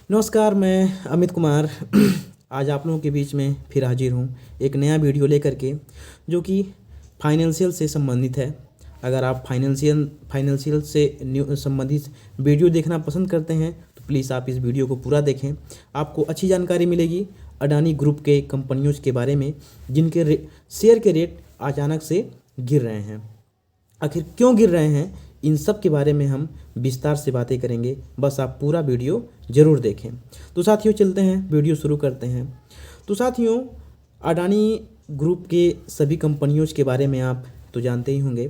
नमस्कार, मैं अमित कुमार आज आप लोगों के बीच में फिर हाजिर हूँ एक नया वीडियो लेकर के, जो कि फाइनेंशियल से संबंधित है। अगर आप फाइनेंशियल से संबंधित वीडियो देखना पसंद करते हैं तो प्लीज़ आप इस वीडियो को पूरा देखें। आपको अच्छी जानकारी मिलेगी अडानी ग्रुप के कंपनियों के बारे में, जिनके शेयर के रेट अचानक से गिर रहे हैं। आखिर क्यों गिर रहे हैं, इन सब के बारे में हम विस्तार से बातें करेंगे। बस आप पूरा वीडियो ज़रूर देखें। तो साथियों, चलते हैं, वीडियो शुरू करते हैं। तो साथियों, अडानी ग्रुप के सभी कंपनियों के बारे में आप तो जानते ही होंगे,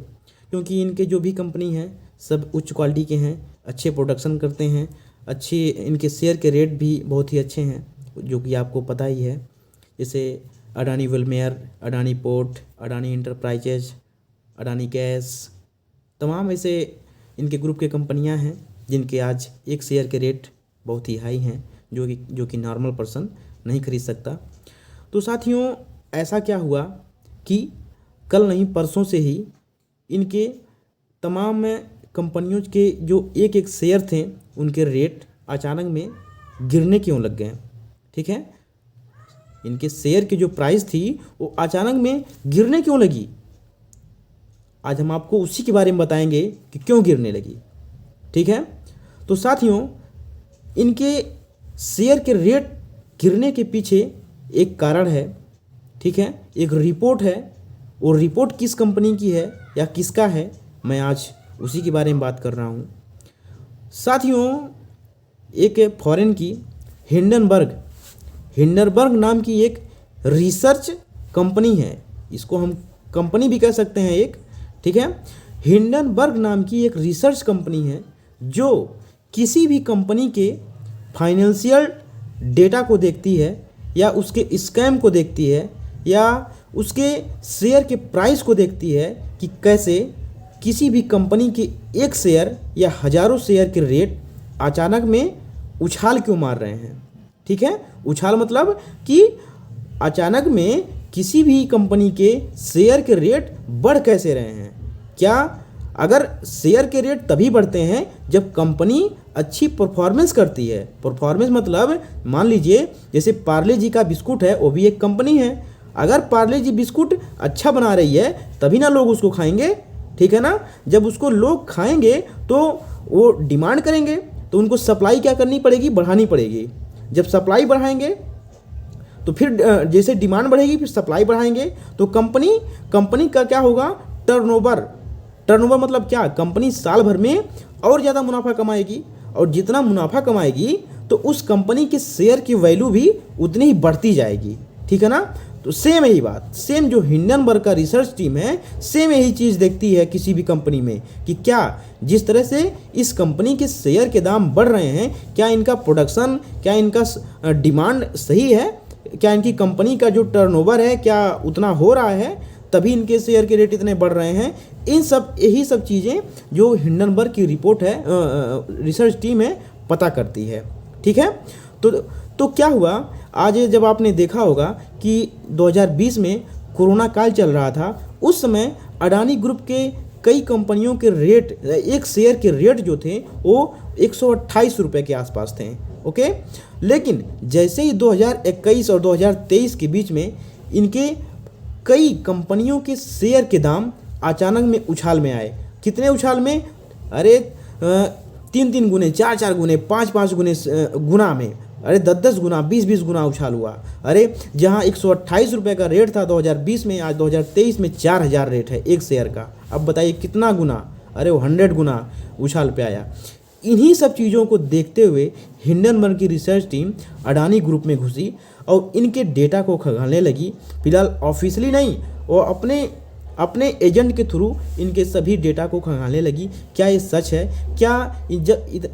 क्योंकि इनके जो भी कंपनी हैं सब उच्च क्वालिटी के हैं, अच्छे प्रोडक्शन करते हैं, अच्छे इनके शेयर के रेट भी बहुत ही अच्छे हैं, जो कि आपको पता ही है। जैसे Adani Wilmar, Adani port, Adani enterprises, Adani gas, तमाम ऐसे इनके ग्रुप के कंपनियां हैं जिनके आज एक शेयर के रेट बहुत ही हाई हैं, जो कि नॉर्मल पर्सन नहीं खरीद सकता। तो साथियों, ऐसा क्या हुआ कि कल नहीं परसों से ही इनके तमाम कंपनियों के जो एक एक शेयर थे उनके रेट अचानक में गिरने क्यों लग गए। ठीक है, इनके शेयर की जो प्राइस थी वो अचानक में गिरने क्यों लगी। आज हम आपको उसी के बारे में बताएंगे कि क्यों गिरने लगी। ठीक है, तो साथियों, इनके शेयर के रेट गिरने के पीछे एक कारण है। ठीक है, एक रिपोर्ट है। वो रिपोर्ट किस कंपनी की है या किसका है, मैं आज उसी के बारे में बात कर रहा हूँ। साथियों, एक फॉरेन की हिंडनबर्ग नाम की एक रिसर्च कंपनी है। इसको हम कंपनी भी कह सकते हैं एक। ठीक है, हिंडनबर्ग नाम की एक रिसर्च कंपनी है जो किसी भी कंपनी के फाइनेंशियल डेटा को देखती है, या उसके स्कैम को देखती है, या उसके शेयर के प्राइस को देखती है कि कैसे किसी भी कंपनी के एक शेयर या हज़ारों शेयर के रेट अचानक में उछाल क्यों मार रहे हैं। ठीक है, उछाल मतलब कि अचानक में किसी भी कंपनी के शेयर के रेट बढ़ कैसे रहे हैं। क्या अगर शेयर के रेट तभी बढ़ते हैं जब कंपनी अच्छी परफॉर्मेंस करती है। परफॉर्मेंस मतलब मान लीजिए जैसे पार्ले जी का बिस्कुट है, वो भी एक कंपनी है। अगर पार्ले जी बिस्कुट अच्छा बना रही है तभी ना लोग उसको खाएंगे। ठीक है ना, जब उसको लोग खाएंगे तो वो डिमांड करेंगे, तो उनको सप्लाई क्या करनी पड़ेगी, बढ़ानी पड़ेगी। जब सप्लाई बढ़ाएंगे तो फिर जैसे डिमांड बढ़ेगी फिर सप्लाई बढ़ाएंगे, तो कंपनी का क्या होगा, टर्नओवर मतलब क्या, कंपनी साल भर में और ज़्यादा मुनाफा कमाएगी, और जितना मुनाफा कमाएगी तो उस कंपनी के शेयर की वैल्यू भी उतनी ही बढ़ती जाएगी। ठीक है ना, तो सेम यही बात, सेम जो हिंडनबर्ग का रिसर्च टीम है, सेम यही चीज़ देखती है किसी भी कंपनी में कि क्या जिस तरह से इस कंपनी के शेयर के दाम बढ़ रहे हैं, क्या इनका प्रोडक्शन, क्या इनका डिमांड सही है, क्या इनकी कंपनी का जो टर्नओवर है क्या उतना हो रहा है, तभी इनके शेयर के रेट इतने बढ़ रहे हैं। यही सब चीज़ें जो हिंडनबर्ग की रिपोर्ट है, रिसर्च टीम है, पता करती है। ठीक है, तो क्या हुआ, आज जब आपने देखा होगा कि 2020 में कोरोना काल चल रहा था, उस समय अडानी ग्रुप के कई कंपनियों के रेट, एक शेयर के रेट जो थे वो 128 रुपये के आसपास थे। ओके, लेकिन जैसे ही 2021 और 2023 के बीच में इनके कई कंपनियों के शेयर के दाम अचानक में उछाल में आए। कितने उछाल में, अरे 3 गुने, 4 गुने, 5 गुना में, अरे 10 गुना, 20 गुना उछाल हुआ। अरे जहां 128 रुपये का रेट था 2020 में, आज 2023 में 4000 रेट है एक शेयर का। अब बताइए कितना गुना, अरे वो 100 गुना उछाल पे आया। इन्हीं सब चीज़ों को देखते हुए हिंडनबर्ग की रिसर्च टीम अडानी ग्रुप में घुसी और इनके डेटा को खंगालने लगी। फिलहाल ऑफिशियली नहीं, वो अपने एजेंट के थ्रू इनके सभी डेटा को खंगालने लगी। क्या ये सच है, क्या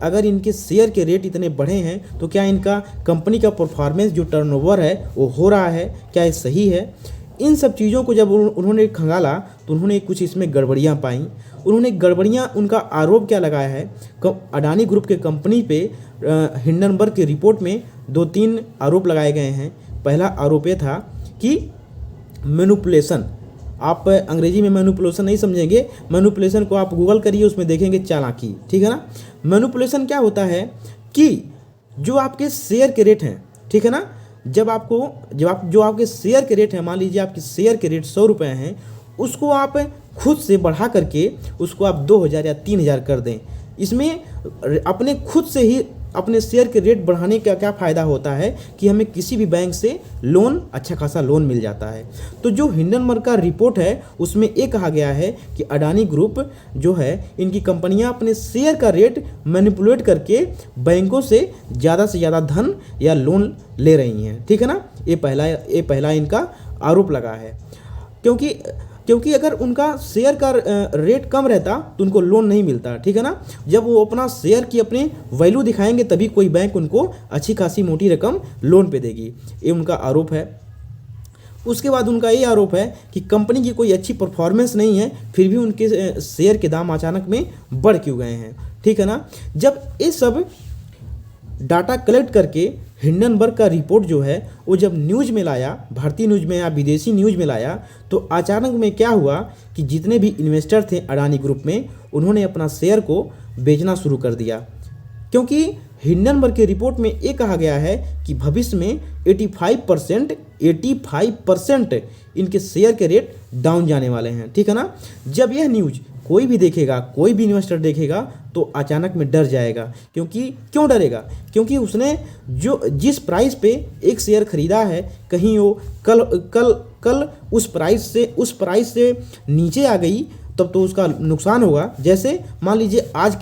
अगर इनके शेयर के रेट इतने बढ़े हैं तो क्या इनका कंपनी का परफॉर्मेंस जो टर्नओवर है वो हो रहा है, क्या ये सही है। इन सब चीज़ों को जब उन्होंने खंगाला तो उन्होंने कुछ इसमें गड़बड़ियाँ पाई। उनका आरोप क्या लगाया है, अडानी ग्रुप के कंपनी पे हिंडनबर्ग की रिपोर्ट में 2-3 आरोप लगाए गए हैं। पहला आरोप ये था कि मैनिपुलेशन, आप अंग्रेजी में मैनिपुलेशन नहीं समझेंगे, मैनिपुलेशन को आप गूगल करिए, उसमें देखेंगे चालाकी। ठीक है ना, मैनिपुलेशन क्या होता है कि जो आपके शेयर के रेट हैं, ठीक है ना, जब जो आपके शेयर के रेट हैं, मान लीजिए आपके शेयर के रेट 100 रुपये हैं, उसको आप खुद से बढ़ा करके उसको आप 2000 या 3000 कर दें। इसमें अपने खुद से ही अपने शेयर के रेट बढ़ाने का क्या फ़ायदा होता है कि हमें किसी भी बैंक से लोन, अच्छा खासा लोन मिल जाता है। तो जो हिंडनबर्ग का रिपोर्ट है उसमें ये कहा गया है कि अडानी ग्रुप जो है, इनकी कंपनियां अपने शेयर का रेट मैनिपुलेट करके बैंकों से ज़्यादा धन या लोन ले रही हैं, ठीक है ना। ये पहला इनका आरोप लगा है, क्योंकि अगर उनका शेयर का रेट कम रहता तो उनको लोन नहीं मिलता, ठीक है ना। जब वो अपना शेयर की अपनी वैल्यू दिखाएंगे तभी कोई बैंक उनको अच्छी खासी मोटी रकम लोन पे देगी, ये उनका आरोप है। उसके बाद उनका ये आरोप है कि कंपनी की कोई अच्छी परफॉर्मेंस नहीं है, फिर भी उनके शेयर के दाम अचानक में बढ़ क्यों गए हैं, ठीक है ना। जब ये सब डाटा कलेक्ट करके हिंडनबर्ग का रिपोर्ट जो है वो जब न्यूज़ में लाया, भारतीय न्यूज़ में या विदेशी न्यूज़ में लाया, तो अचानक में क्या हुआ कि जितने भी इन्वेस्टर थे अडानी ग्रुप में, उन्होंने अपना शेयर को बेचना शुरू कर दिया। क्योंकि हिंडनबर्ग के रिपोर्ट में ये कहा गया है कि भविष्य में 85% इनके शेयर के रेट डाउन जाने वाले हैं, ठीक है ना। जब यह न्यूज़ कोई भी देखेगा, कोई भी इन्वेस्टर देखेगा तो अचानक में डर जाएगा। क्यों डरेगा? क्योंकि उसने जिस प्राइस पे एक शेयर खरीदा है, कहीं वो कल उस प्राइस से नीचे आ गई तब तो उसका नुकसान होगा। जैसे मान लीजिए आज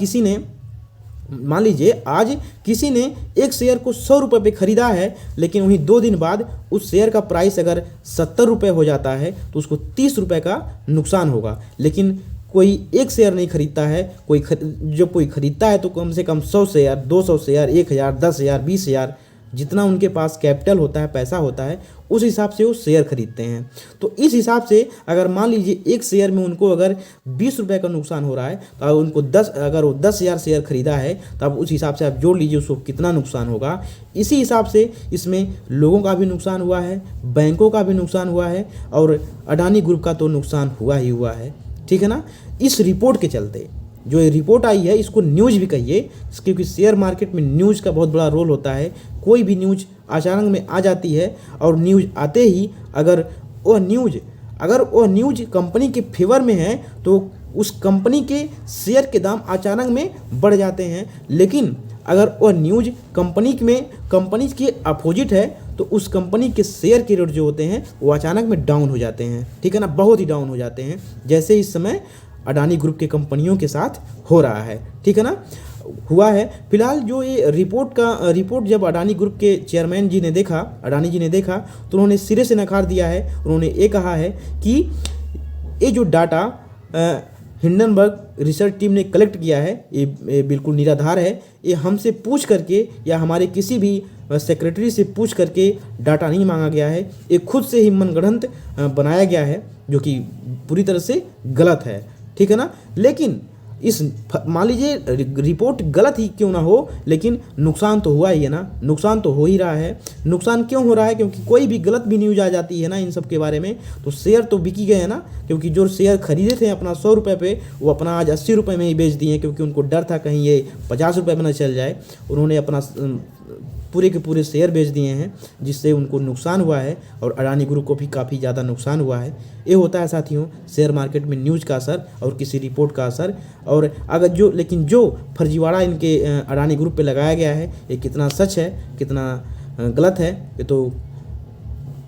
किसी ने एक शेयर को 100 रुपये पे ख़रीदा है, लेकिन वहीं 2 दिन बाद उस शेयर का प्राइस अगर 70 रुपये हो जाता है तो उसको 30 रुपये का नुकसान होगा। लेकिन कोई एक शेयर नहीं खरीदता है, जब कोई खरीदता है तो कम से कम 100 शेयर, 200 शेयर, 1000, 10,000, 20,000, जितना उनके पास कैपिटल होता है, पैसा होता है, उस हिसाब से वो शेयर खरीदते हैं। तो इस हिसाब से अगर मान लीजिए एक शेयर में उनको अगर 20 रुपये का नुकसान हो रहा है तो अगर वो 10,000 शेयर खरीदा है तो अब उस हिसाब से आप जोड़ लीजिए उसको कितना नुकसान होगा। इसी हिसाब से इसमें लोगों का भी नुकसान हुआ है, बैंकों का भी नुकसान हुआ है और अडानी ग्रुप का तो नुकसान हुआ ही हुआ है, ठीक है ना। इस रिपोर्ट के चलते जो ये रिपोर्ट आई है, इसको न्यूज़ भी कहिए, क्योंकि शेयर मार्केट में न्यूज़ का बहुत बड़ा रोल होता है। कोई भी न्यूज़ अचानक में आ जाती है और न्यूज़ आते ही अगर वो न्यूज़ कंपनी के फेवर में है तो उस कंपनी के शेयर के दाम अचानक में बढ़ जाते हैं। लेकिन अगर वह न्यूज़ कंपनी के अपोजिट है तो उस कंपनी के शेयर के रेट जो होते हैं वो अचानक में डाउन हो जाते हैं, ठीक है ना, बहुत ही डाउन हो जाते हैं, जैसे इस समय अडानी ग्रुप के कंपनियों के साथ हो रहा है, ठीक है ना, हुआ है। फिलहाल जो ये रिपोर्ट जब अडानी ग्रुप के चेयरमैन जी ने देखा, अडानी जी ने देखा तो उन्होंने सिरे से नकार दिया है। उन्होंने ये कहा है कि ये जो डाटा हिंडनबर्ग रिसर्च टीम ने कलेक्ट किया है ये बिल्कुल निराधार है। ये हमसे पूछ करके या हमारे किसी भी सेक्रेटरी से पूछ करके डाटा नहीं मांगा गया है, ये खुद से ही मनगढ़ंत बनाया गया है, जो कि पूरी तरह से गलत है, ठीक है ना। लेकिन मान लीजिए रिपोर्ट गलत ही क्यों ना हो, लेकिन नुकसान तो हुआ ही है ना, नुकसान तो हो ही रहा है। नुकसान क्यों हो रहा है? क्योंकि कोई भी गलत भी न्यूज़ आ जाती है ना इन सब के बारे में तो शेयर तो बिक ही गए हैं ना। क्योंकि जो शेयर खरीदे थे अपना 100 रुपये पे, वो अपना आज 80 रुपये में ही बेच दिए, क्योंकि उनको डर था कहीं ये 50 रुपये में ना चल जाए। उन्होंने अपना पूरे के पूरे शेयर बेच दिए हैं, जिससे उनको नुकसान हुआ है और अडानी ग्रुप को भी काफ़ी ज़्यादा नुकसान हुआ है। ये होता है साथियों शेयर मार्केट में न्यूज़ का असर और किसी रिपोर्ट का असर। और लेकिन जो फर्जीवाड़ा इनके अडानी ग्रुप पे लगाया गया है, ये कितना सच है कितना गलत है, ये तो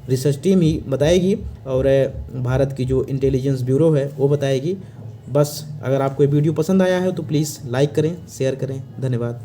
रिसर्च टीम ही बताएगी और भारत की जो इंटेलिजेंस ब्यूरो है वो बताएगी। बस अगर आपको ये वीडियो पसंद आया है तो प्लीज़ लाइक करें, शेयर करें। धन्यवाद।